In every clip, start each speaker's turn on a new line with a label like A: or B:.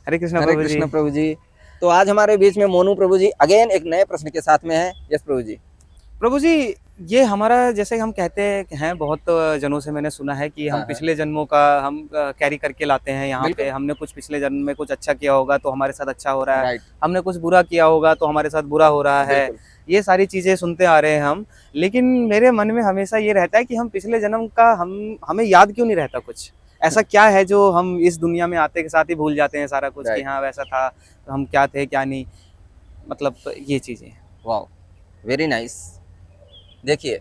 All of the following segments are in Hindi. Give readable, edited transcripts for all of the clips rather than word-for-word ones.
A: हरे कृष्णा
B: हरे
A: प्रभु जी।
B: कृष्ण प्रभु जी। तो आज हमारे बीच में मोनू प्रभु जी अगेन एक नए प्रश्न के साथ में है। यस प्रभु जी।
A: प्रभु जी, ये हमारा जैसे हम कहते हैं, बहुत जनों से मैंने सुना है कि हम
B: हाँ हाँ
A: पिछले जन्मों का हम कैरी करके लाते हैं यहाँ पे।
B: बिल्कुल
A: हमने कुछ पिछले जन्म में कुछ अच्छा किया होगा तो हमारे साथ अच्छा हो रहा है,
B: राइट
A: हमने कुछ बुरा किया होगा तो हमारे साथ बुरा हो रहा है।
B: बिल्कुल
A: ये सारी चीज़ें सुनते आ रहे हैं हम। लेकिन मेरे मन में हमेशा ये रहता है कि हम पिछले जन्म का हमें याद क्यों नहीं रहता कुछ? ऐसा क्या है जो हम इस दुनिया में आते के साथ ही भूल जाते हैं सारा कुछ कि
B: राइट
A: हाँ, वैसा था, तो हम क्या थे, क्या नहीं? मतलब ये चीज़ें।
B: Wow very nice. देखिए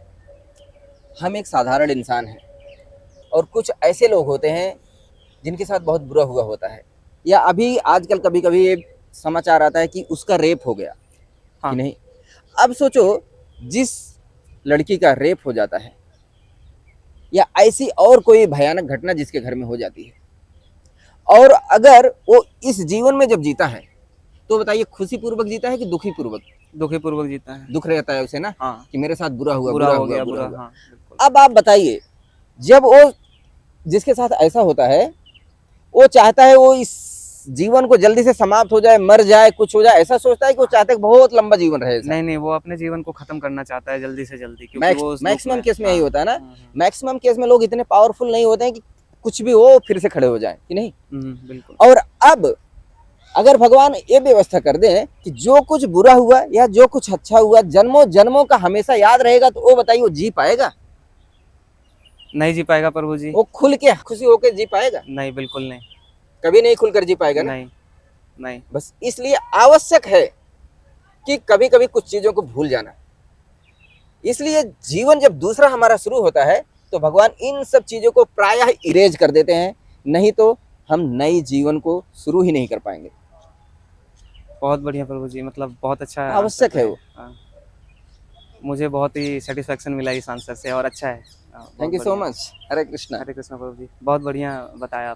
B: हम एक साधारण इंसान हैं और कुछ ऐसे लोग होते हैं जिनके साथ बहुत बुरा हुआ होता है, या अभी आजकल कभी कभी ये समाचार आता है कि उसका रेप हो गया कि
A: हाँ,
B: नहीं। अब सोचो जिस लड़की का रेप हो जाता है या ऐसी और कोई भयानक घटना जिसके घर में हो जाती है, और अगर वो इस जीवन में जब जीता है तो बताइए खुशी पूर्वक जीता है कि दुखी पूर्वक?
A: दुखी पूर्वक जीता है।
B: दुख रहता है उसे ना
A: हाँ,
B: कि मेरे साथ बुरा हुआ
A: बुरा
B: बुरा
A: हो
B: हुआ
A: गया,
B: बुरा
A: बुरा,
B: हुआ।
A: हाँ, बिल्कुल।
B: अब आप बताइए जब वो जिसके साथ ऐसा होता है वो चाहता है वो इस जीवन को जल्दी से समाप्त हो जाए, मर जाए, कुछ हो जाए, ऐसा सोचता है कि वो चाहता है कि बहुत लंबा जीवन रहे ऐसा।
A: नहीं, नहीं, वो अपने जीवन को खत्म करना चाहता है जल्दी से जल्दी, क्योंकि वो उस दुःख
B: मैक्सिमम
A: में।
B: केस में यही
A: हाँ,
B: होता है ना।
A: हुँ,
B: मैक्सिमम केस में लोग इतने पावरफुल नहीं होते हैं कि कुछ भी हो फिर से खड़े हो जाए कि नहीं।
A: बिल्कुल।
B: और अब अगर भगवान ये व्यवस्था कर दें कि जो कुछ बुरा हुआ या जो कुछ अच्छा हुआ जन्मों जन्मों का हमेशा याद रहेगा, तो वो बताइए वो जी पाएगा?
A: नहीं जी पाएगा प्रभु जी।
B: वो खुल के खुशी होकर जी पाएगा?
A: नहीं, बिल्कुल नहीं।
B: कभी नहीं खुलकर जी पाएगा ना।
A: नहीं, नहीं।
B: बस इसलिए आवश्यक है कि कभी कभी कुछ चीजों को भूल जाना। इसलिए जीवन जब दूसरा हमारा शुरू होता है तो भगवान इन सब चीजों को प्रायः इरेज कर देते हैं, नहीं तो हम नई जीवन को शुरू ही नहीं कर पाएंगे।
A: बहुत बढ़िया प्रभु जी, मतलब बहुत अच्छा आंसर
B: आवश्यक है
A: है।
B: वो।
A: हाँ, मुझे बहुत ही सैटिस्फैक्शन मिला इस आंसर से, और अच्छा है।
B: थैंक
A: बहुत
B: यू सो
A: बढ़िया।
B: मच। हरे कृष्णा।
A: हरे कृष्ण प्रभु जी, बहुत बढ़िया बताया।